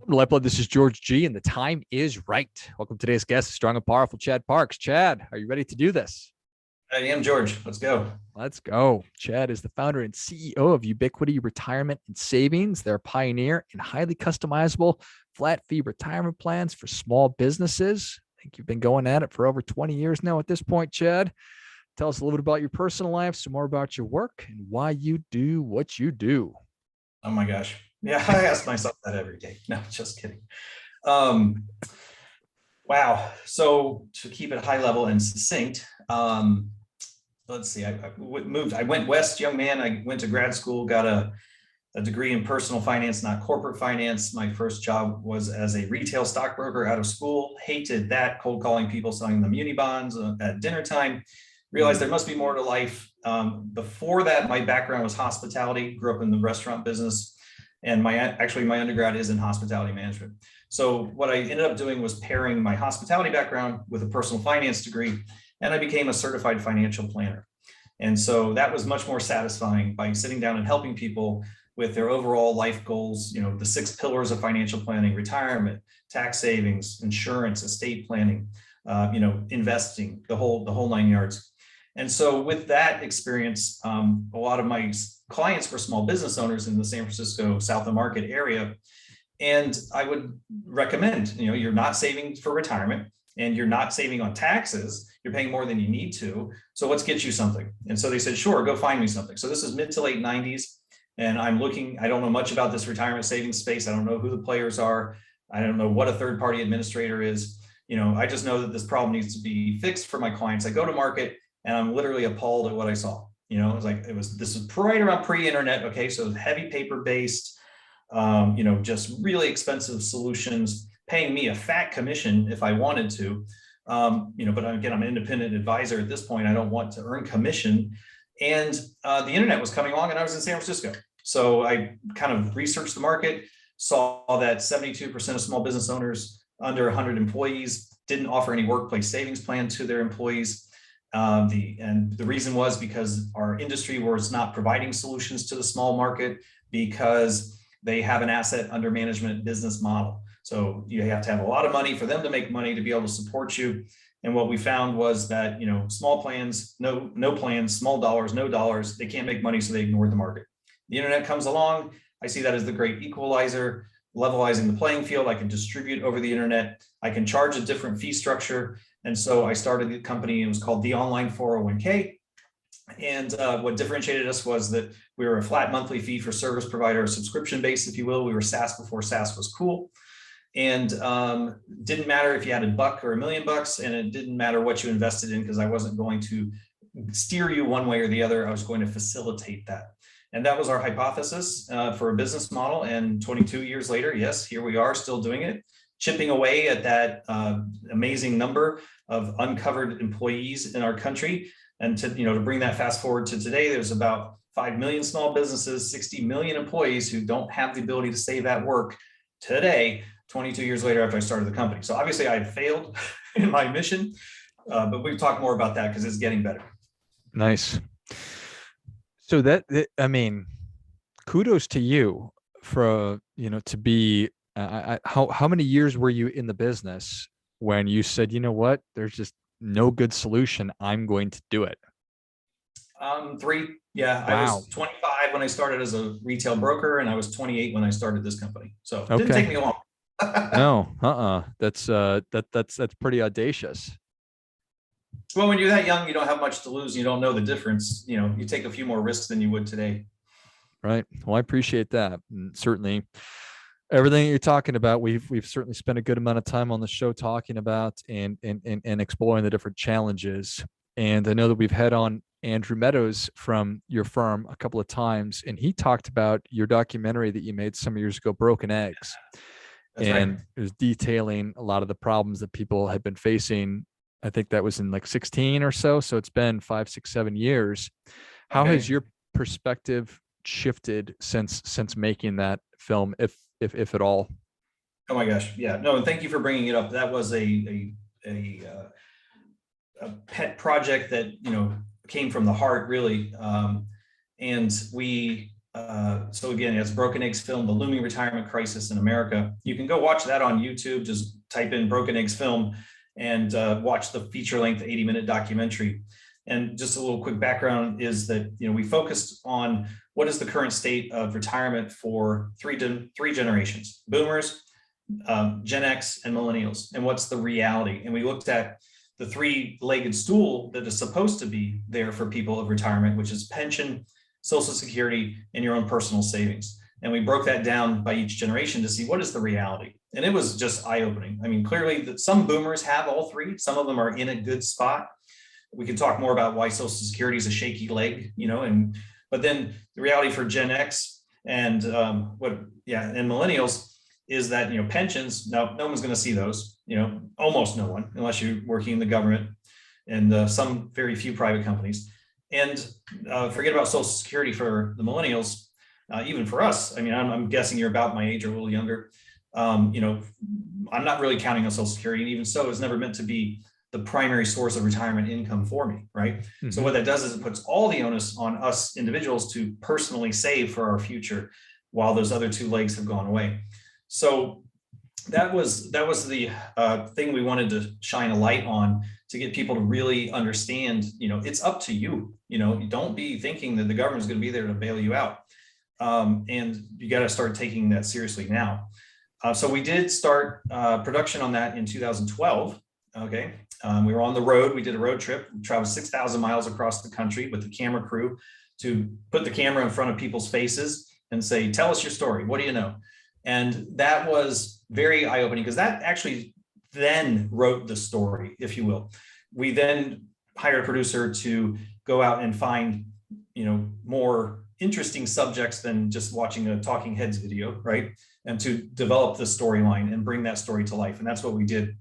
LifeBlood, this is George G, and the time is right. Welcome to today's guest, strong and powerful Chad Parks. Chad, are you ready to do this? I am George. Let's go. Let's go. Chad is the founder and CEO of Ubiquity Retirement and Savings. They're a pioneer in highly customizable flat fee retirement plans for small businesses. I think you've been going at it for over 20 years now at this point, Chad. Tell us a little bit about your personal life, some more about your work, and why you do what you do. Oh my gosh. Yeah, I ask myself that every day. No, just kidding. Um, wow. So to keep it high level and succinct, let's see. I moved. I went west, young man. I went to grad school, got a degree in personal finance, not corporate finance. My first job was as a retail stockbroker out of school. Hated that, cold calling people, selling them muni bonds at dinner time. Realized there must be more to life. Before that, my background was hospitality. Grew up in the restaurant business, and my undergrad is in hospitality management. So what I ended up doing was pairing my hospitality background with a personal finance degree, and I became a certified financial planner. And so that was much more satisfying by sitting down and helping people with their overall life goals, the 6 pillars of financial planning: retirement, tax savings, insurance, estate planning, investing, the whole 9 yards. And so with that experience, a lot of my clients were small business owners in the San Francisco South of Market area. And I would recommend, you're not saving for retirement and you're not saving on taxes. You're paying more than you need to. So let's get you something. And so they said, sure, go find me something. So this is mid to late 90s. And I'm looking, I don't know much about this retirement savings space. I don't know who the players are. I don't know what a third party administrator is. I just know that this problem needs to be fixed for my clients. I go to market and I'm literally appalled at what I saw. This was right around pre-internet. Okay. So heavy paper based, just really expensive solutions, paying me a fat commission if I wanted to. But again, I'm an independent advisor at this point. I don't want to earn commission. And the internet was coming along and I was in San Francisco. So I kind of researched the market, saw that 72% of small business owners under 100 employees didn't offer any workplace savings plan to their employees. The reason was because our industry was not providing solutions to the small market because they have an asset under management business model. So you have to have a lot of money for them to make money to be able to support you. And what we found was that, small plans, no plans, small dollars, no dollars, they can't make money, so they ignored the market. The internet comes along. I see that as the great equalizer, levelizing the playing field. I can distribute over the internet. I can charge a different fee structure. And so I started the company. It was called the Online 401k. And what differentiated us was that we were a flat monthly fee for service provider, a subscription base, if you will. We were SaaS before SaaS was cool. And didn't matter if you had $1 or $1 million, and it didn't matter what you invested in, because I wasn't going to steer you one way or the other. I was going to facilitate that. And that was our hypothesis for a business model. And 22 years later, yes, here we are still doing it, chipping away at that amazing number of uncovered employees in our country. And to bring that fast forward to today, there's about 5 million small businesses, 60 million employees who don't have the ability to save that work today, 22 years later after I started the company. So obviously I failed in my mission, but we can talk more about that because it's getting better. Nice. So kudos to you for, to be, how many years were you in the business when you said, you know what, there's just no good solution, I'm going to do it? 3. Yeah. Wow. I was 25 when I started as a retail broker, and I was 28 when I started this company. So it didn't take me long. No, that's pretty audacious. Well, when you're that young, you don't have much to lose. You don't know the difference. You take a few more risks than you would today. Right. Well, I appreciate that. And certainly everything you're talking about, we've certainly spent a good amount of time on the show talking about and exploring the different challenges. And I know that we've had on Andrew Meadows from your firm a couple of times, and he talked about your documentary that you made some years ago, Broken Eggs. That's right. It was detailing a lot of the problems that people had been facing. I think that was in like 16 or so. So it's been 5, 6, 7 years. How has your perspective shifted since making that film, if at all? Oh my gosh. Yeah, no. And thank you for bringing it up. That was a pet project that, came from the heart, really. And we So again, it's Broken Eggs film, The Looming Retirement Crisis in America. You can go watch that on YouTube. Just type in Broken Eggs film and watch the feature-length 80-minute documentary. And just a little quick background is that, you know, we focused on what is the current state of retirement for three generations: boomers, Gen X, and millennials, and what's the reality. And we looked at the three-legged stool that is supposed to be there for people of retirement, which is pension, Social Security, and your own personal savings. And we broke that down by each generation to see what is the reality. And it was just eye-opening. I mean, clearly that some boomers have all three. Some of them are in a good spot. We can talk more about why Social Security is a shaky leg, you know, but then the reality for Gen X and and millennials is that, you know, pensions, no one's going to see those, you know, almost no one, unless you're working in the government and some very few private companies. And forget about Social Security for the millennials, even for us. I mean, I'm guessing you're about my age or a little younger. You know, I'm not really counting on Social Security, and even so, it's never meant to be the primary source of retirement income for me, right? Mm-hmm. So what that does is it puts all the onus on us individuals to personally save for our future, while those other two legs have gone away. So that was the thing we wanted to shine a light on, to get people to really understand, you know, it's up to you. You know, you don't be thinking that the government is going to be there to bail you out. And you got to start taking that seriously now. So we did start production on that in 2012. Okay. We were on the road. We did a road trip. We traveled 6,000 miles across the country with the camera crew to put the camera in front of people's faces and say, tell us your story. What do you know? And that was very eye-opening, because that actually then wrote the story, if you will. We then hired a producer to go out and find, you know, more interesting subjects than just watching a Talking Heads video, right? And to develop the storyline and bring that story to life. And that's what we did.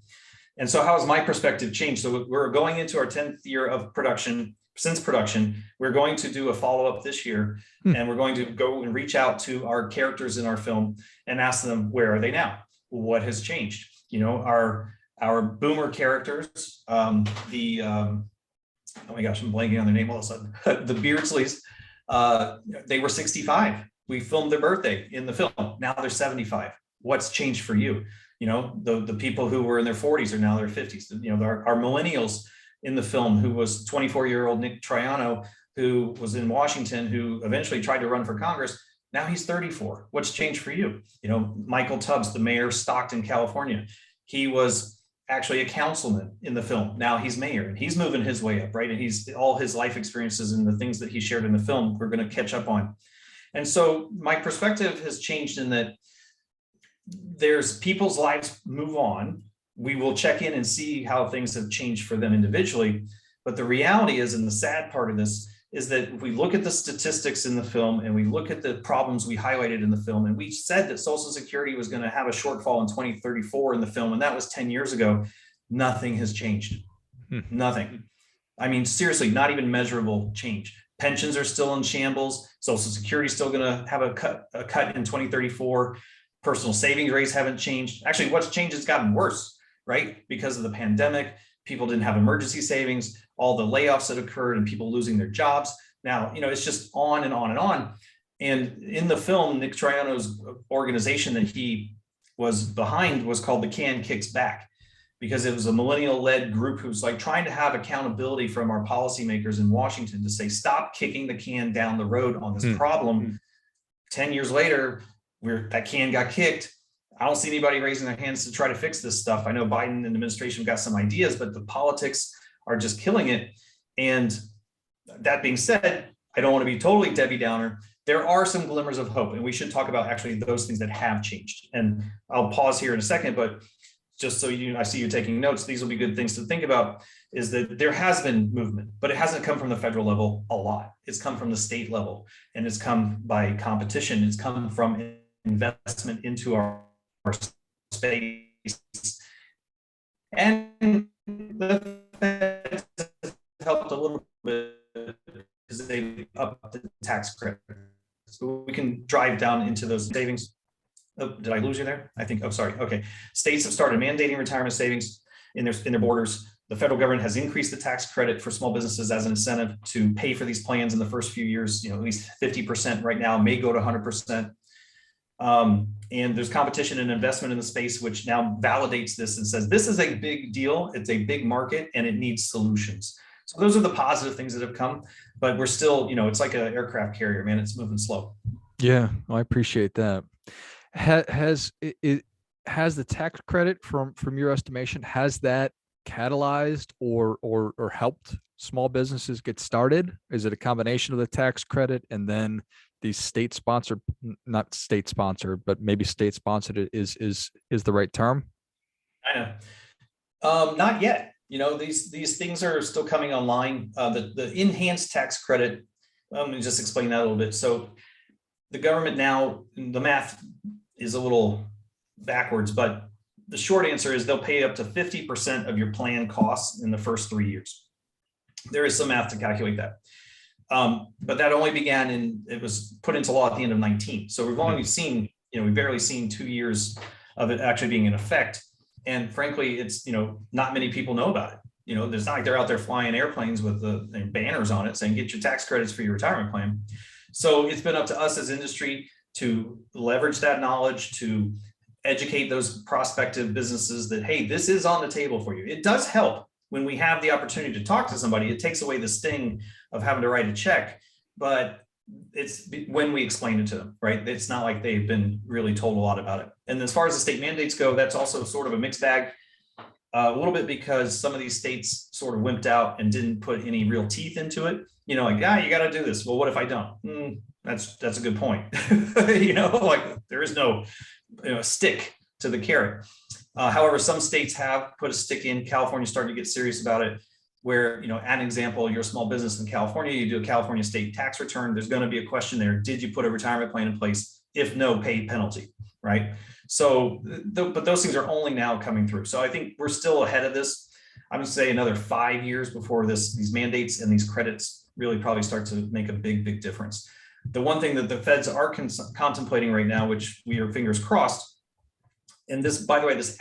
And so how has my perspective changed? So we're going into our 10th year of production. Since production, we're going to do a follow-up this year, and we're going to go and reach out to our characters in our film and ask them, where are they now? What has changed? You know, our boomer characters, oh my gosh, I'm blanking on their name all of a sudden. The Beardsleys, they were 65. We filmed their birthday in the film. Now they're 75. What's changed for you? You know, the people who were in their 40s are now their 50s. You know, our millennials in the film, who was 24-year-old Nick Triano, who was in Washington, who eventually tried to run for Congress. Now he's 34. What's changed for you? You know, Michael Tubbs, the mayor of Stockton, California. He was actually a councilman in the film. Now he's mayor, and he's moving his way up, right? And he's all his life experiences and the things that he shared in the film, we're going to catch up on. And so my perspective has changed in that there's people's lives move on. We will check in and see how things have changed for them individually. But the reality is, and the sad part of this, is that if we look at the statistics in the film and we look at the problems we highlighted in the film, and we said that Social Security was going to have a shortfall in 2034 in the film, and that was 10 years ago, nothing has changed. Nothing. I mean, seriously, not even measurable change. Pensions are still in shambles. Social Security is still going to have a cut in 2034. Personal savings rates haven't changed. Actually, what's changed has gotten worse, right? Because of the pandemic, people didn't have emergency savings, all the layoffs that occurred and people losing their jobs. Now, you know, it's just on and on and on. And in the film, Nick Triano's organization that he was behind was called The Can Kicks Back, because it was a millennial-led group who's like trying to have accountability from our policymakers in Washington to say, stop kicking the can down the road on this problem. 10 years later, that can got kicked. I don't see anybody raising their hands to try to fix this stuff. I know Biden and the administration got some ideas, but the politics are just killing it. And that being said, I don't want to be totally Debbie Downer. There are some glimmers of hope, and we should talk about actually those things that have changed. And I'll pause here in a second, but just so I see you taking notes, these will be good things to think about, is that there has been movement, but it hasn't come from the federal level a lot. It's come from the state level, and it's come by competition. It's come from investment into our space. And the Fed helped a little bit because they upped the tax credit. So we can drive down into those savings. Oh, did I lose you there? I think, oh, sorry. Okay. States have started mandating retirement savings in their borders. The federal government has increased the tax credit for small businesses as an incentive to pay for these plans in the first few years, at least 50% right now, may go to 100%. And there's competition and investment in the space, which now validates this and says, this is a big deal. It's a big market and it needs solutions. So those are the positive things that have come, but we're still, it's like an aircraft carrier, man. It's moving slow. Yeah, I appreciate that. Has the tax credit from your estimation, has that catalyzed or helped small businesses get started? Is it a combination of the tax credit and then these state sponsored, not state sponsored, but maybe state sponsored is the right term? I know. Not yet. These things are still coming online. The enhanced tax credit, let me just explain that a little bit. So the government now, the math is a little backwards, but the short answer is they'll pay up to 50% of your plan costs in the first 3 years. There is some math to calculate that. But that only began it was put into law at the end of 19. So we've only seen, we've barely seen 2 years of it actually being in effect. And frankly, it's, not many people know about it. There's not like they're out there flying airplanes with the banners on it saying, get your tax credits for your retirement plan. So it's been up to us as industry to leverage that knowledge, to educate those prospective businesses that, hey, this is on the table for you. It does help when we have the opportunity to talk to somebody. It takes away the sting of having to write a check, but it's when we explain it to them, right? It's not like they've been really told a lot about it. And as far as the state mandates go, that's also sort of a mixed bag, a little bit because some of these states sort of wimped out and didn't put any real teeth into it. You got to do this. Well, what if I don't? That's a good point. Like there is no stick to the carrot. However, some states have put a stick in. California's starting to get serious about it, where, an example, you're a small business in California, you do a California state tax return, there's going to be a question there. Did you put a retirement plan in place? If no, pay penalty, right? So, but those things are only now coming through. So I think we're still ahead of this. I would say another 5 years before these mandates and these credits really probably start to make a big difference. The one thing that the feds are contemplating right now, which we are fingers crossed, and this, by the way, this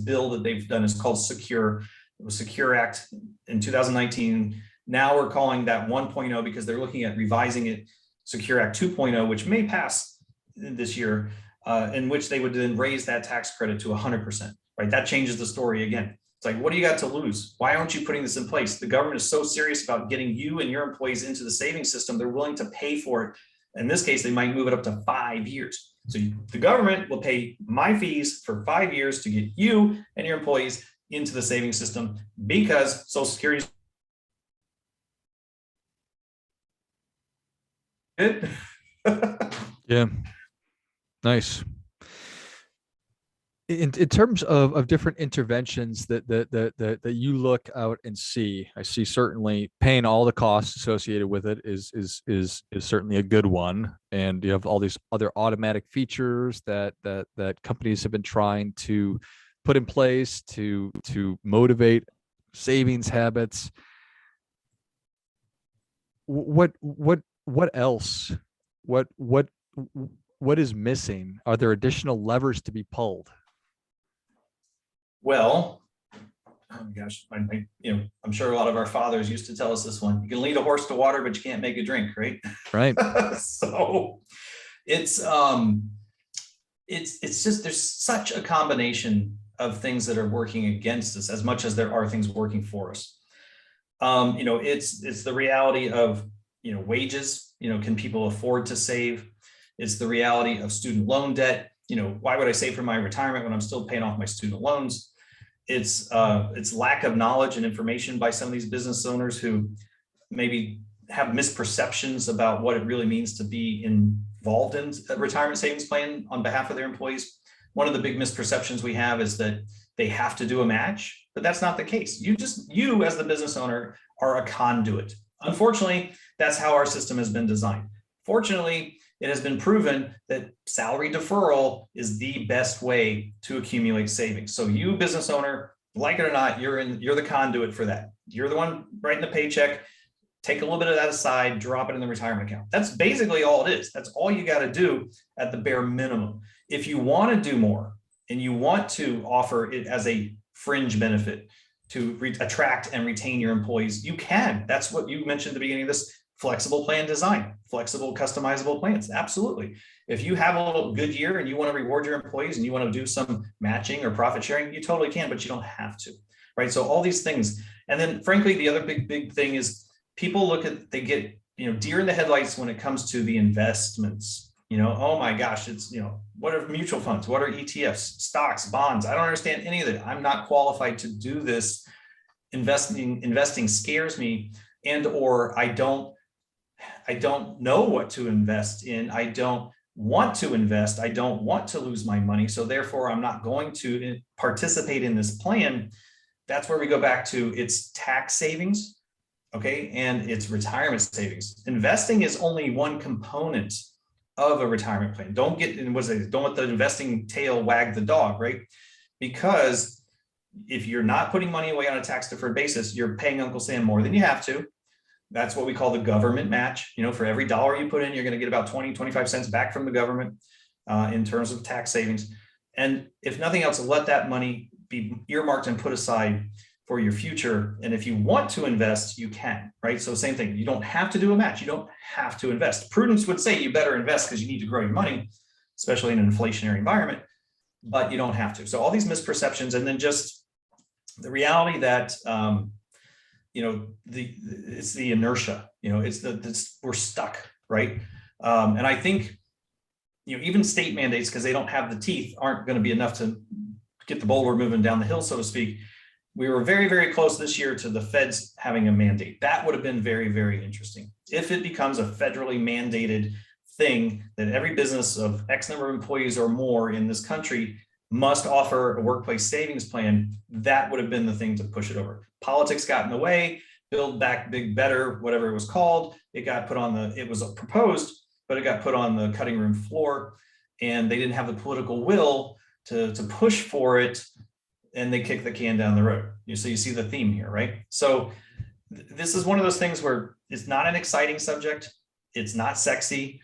bill that they've done is called Secure. It was Secure Act in 2019. Now we're calling that 1.0 because they're looking at revising it, Secure Act 2.0, which may pass this year, in which they would then raise that tax credit to 100%, right? That changes the story again. It's like, what do you got to lose? Why aren't you putting this in place? The government is so serious about getting you and your employees into the savings system, they're willing to pay for it. In this case, they might move it up to 5 years. So the government will pay my fees for 5 years to get you and your employees into the savings system because Social Security is good. Yeah. Nice. In terms of different interventions that you look out and see, I see certainly paying all the costs associated with it is certainly a good one. And you have all these other automatic features that companies have been trying to put in place to motivate savings habits. What else? What is missing? Are there additional levers to be pulled? Well, oh my gosh, I'm sure a lot of our fathers used to tell us this one. You can lead a horse to water, but you can't make a drink, right? Right. So it's just, there's such a combination of things that are working against us as much as there are things working for us. It's the reality of, wages, can people afford to save? It's the reality of student loan debt. Why would I save for my retirement when I'm still paying off my student loans? It's lack of knowledge and information by some of these business owners who maybe have misperceptions about what it really means to be involved in a retirement savings plan on behalf of their employees. One of the big misperceptions we have is that they have to do a match, but that's not the case. You as the business owner are a conduit. Unfortunately, that's how our system has been designed. Fortunately, it has been proven that salary deferral is the best way to accumulate savings. So you, business owner, like it or not, you're the conduit for that. You're the one writing the paycheck. Take a little bit of that aside, drop it in the retirement account. That's basically all it is. That's all you got to do at the bare minimum. If you want to do more and you want to offer it as a fringe benefit, to attract and retain your employees, you can. That's what you mentioned at the beginning of this: flexible plan design, flexible customizable plans. Absolutely. If you have a little good year and you want to reward your employees and you want to do some matching or profit sharing, you totally can, but you don't have to, right? So all these things. And then frankly, the other big thing is people they get, deer in the headlights when it comes to the investments. Oh my gosh, it's, what are mutual funds? What are ETFs, stocks, bonds? I don't understand any of it. I'm not qualified to do this. Investing scares me, and or I don't know what to invest in. I don't want to invest. I don't want to lose my money. So therefore, I'm not going to participate in this plan. That's where we go back to its tax savings, okay, and its retirement savings. Investing is only one component of a retirement plan. Don't let the investing tail wag the dog, right? Because if you're not putting money away on a tax deferred basis, you're paying Uncle Sam more than you have to. That's what we call the government match. For every dollar you put in, you're going to get about 25 cents back from the government in terms of tax savings. And if nothing else, let that money be earmarked and put aside for your future. And if you want to invest, you can, right? So same thing. You don't have to do a match. You don't have to invest. Prudence would say you better invest because you need to grow your money, especially in an inflationary environment, but you don't have to. So all these misperceptions, and then just the reality that, it's the inertia, we're stuck, right? And I think, even state mandates, because they don't have the teeth, aren't going to be enough to get the boulder moving down the hill, so to speak. We were very, very close this year to the feds having a mandate. That would have been very, very interesting. If it becomes a federally mandated thing that every business of X number of employees or more in this country must offer a workplace savings plan, that would have been the thing to push it over. Politics got in the way. Build Back Big Better, whatever it was called, it was proposed, but it got put on the cutting room floor, and they didn't have the political will to push for it, and they kicked the can down the road. So you see the theme here, right? So this is one of those things where it's not an exciting subject. It's not sexy.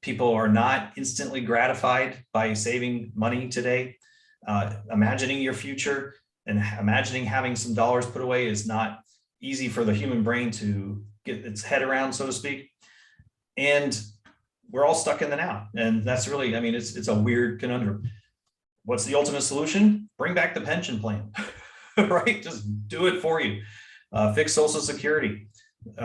People are not instantly gratified by saving money today. Imagining your future and imagining having some dollars put away is not easy for the human brain to get its head around, so to speak. And we're all stuck in the now. And that's really, it's a weird conundrum. What's the ultimate solution? Bring back the pension plan, right? Just do it for you. Fix Social Security,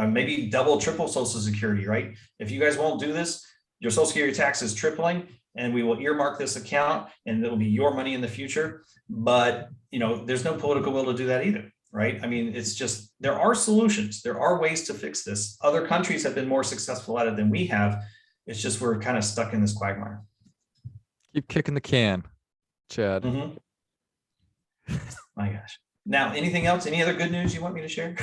maybe double, triple Social Security, right? If you guys won't do this, your Social Security tax is tripling, and we will earmark this account, and it'll be your money in the future. But there's no political will to do that either, right? It's just, there are solutions. There are ways to fix this. Other countries have been more successful at it than we have. It's just we're kind of stuck in this quagmire. Keep kicking the can, Chad. Mm-hmm. My gosh. Now, anything else? Any other good news you want me to share?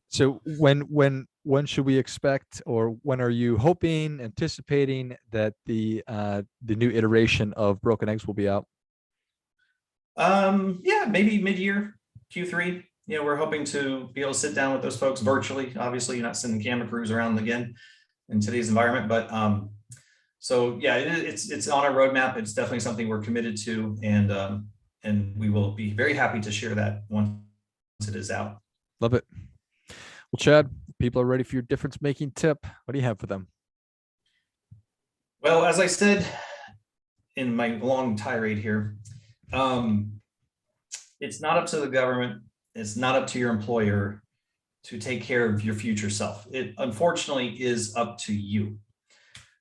So when should we expect, or when are you anticipating that the new iteration of Broken Eggs will be out? Yeah, maybe mid-year, Q3. We're hoping to be able to sit down with those folks virtually. Obviously, you're not sending camera crews around again in today's environment, but so yeah, it's on our roadmap. It's definitely something we're committed to, and we will be very happy to share that once it is out. Love it. Well, Chad, people are ready for your difference-making tip. What do you have for them? Well, as I said in my long tirade here, it's not up to the government. It's not up to your employer to take care of your future self. It unfortunately is up to you.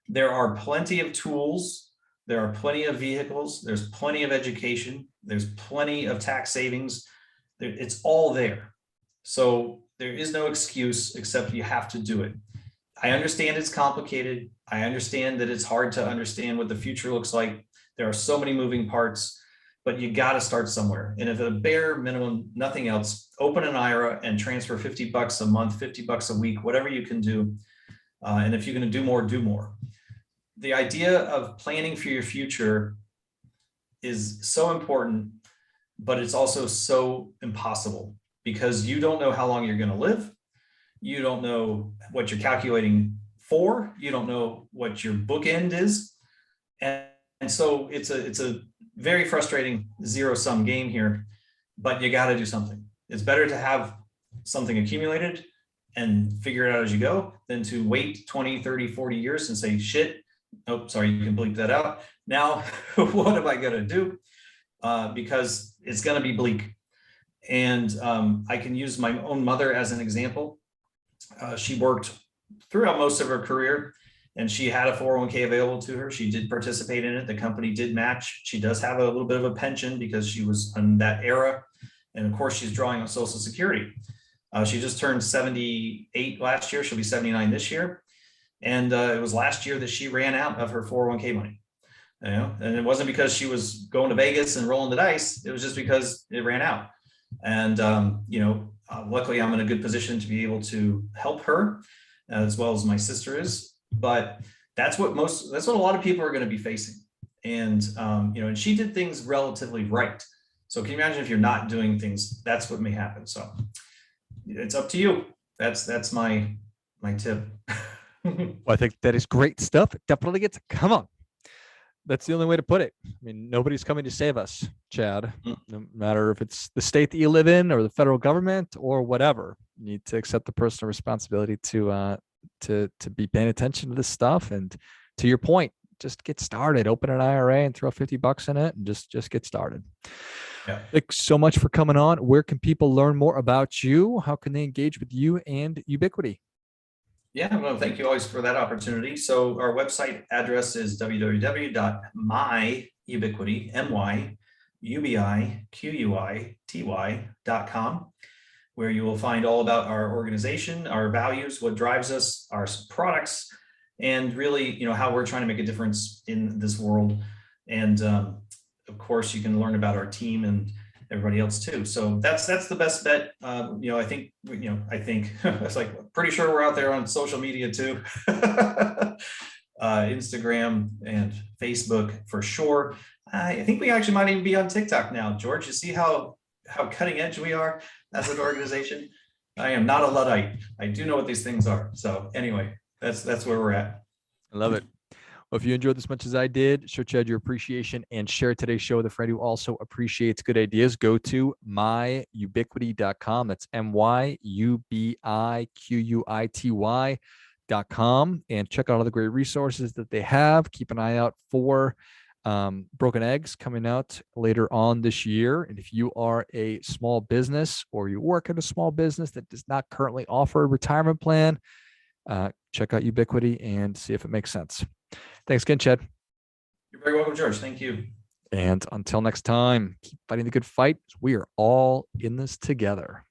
There are plenty of tools. There are plenty of vehicles. There's plenty of education. There's plenty of tax savings. It's all there. So there is no excuse except you have to do it. I understand it's complicated. I understand that it's hard to understand what the future looks like. There are so many moving parts, but you got to start somewhere. And if at a bare minimum, nothing else, open an IRA and transfer $50 a month, $50 a week, whatever you can do. And if you're going to do more, do more. The idea of planning for your future is so important, but it's also so impossible, because you don't know how long you're going to live. You don't know what you're calculating for. You don't know what your bookend is. And so it's a very frustrating zero-sum game here. but you got to do something. It's better to have something accumulated and figure it out as you go than to wait 20, 30, 40 years and say, shit, oh, sorry, you can bleep that out. Now, what am I going to do? Because it's going to be bleak. And I can use my own mother as an example. She worked throughout most of her career, and she had a 401k available to her. She did participate in it. The company did match. She does have a little bit of a pension because she was in that era. And of course, she's drawing on Social Security. She just turned 78 last year. She'll be 79 this year. And it was last year that she ran out of her 401k money. You know, and it wasn't because she was going to Vegas and rolling the dice. It was just because it ran out. And, luckily I'm in a good position to be able to help her as well as my sister is. But that's what a lot of people are going to be facing. And, and she did things relatively right. So can you imagine if you're not doing things, that's what may happen. So it's up to you. That's my tip. Well, I think that is great stuff. It definitely gets, come on. That's the only way to put it. I mean, nobody's coming to save us, Chad. No matter if it's the state that you live in or the federal government or whatever. You need to accept the personal responsibility to be paying attention to this stuff. And to your point, just get started. Open an IRA and throw $50 in it and just get started. Yeah. Thanks so much for coming on. Where can people learn more about you? How can they engage with you and Ubiquity? Yeah, well, thank you always for that opportunity. So our website address is www.myubiquity.com, where you will find all about our organization, our values, what drives us, our products, and really, how we're trying to make a difference in this world. And of course, you can learn about our team and everybody else too. So that's the best bet. I think it's like pretty sure we're out there on social media too. Instagram and Facebook for sure. I think we actually might even be on TikTok now. George, you see how cutting edge we are as an organization? I am not a Luddite. I do know what these things are. So anyway, that's where we're at. I love it. Well, if you enjoyed this much as I did, show Chad your appreciation and share today's show with a friend who also appreciates good ideas. Go to myubiquity.com. That's myubiquity.com and check out all the great resources that they have. Keep an eye out for Broken Eggs coming out later on this year. And if you are a small business or you work in a small business that does not currently offer a retirement plan, check out Ubiquity and see if it makes sense. Thanks again, Chad. You're very welcome, George. Thank you. And until next time, keep fighting the good fight. We are all in this together.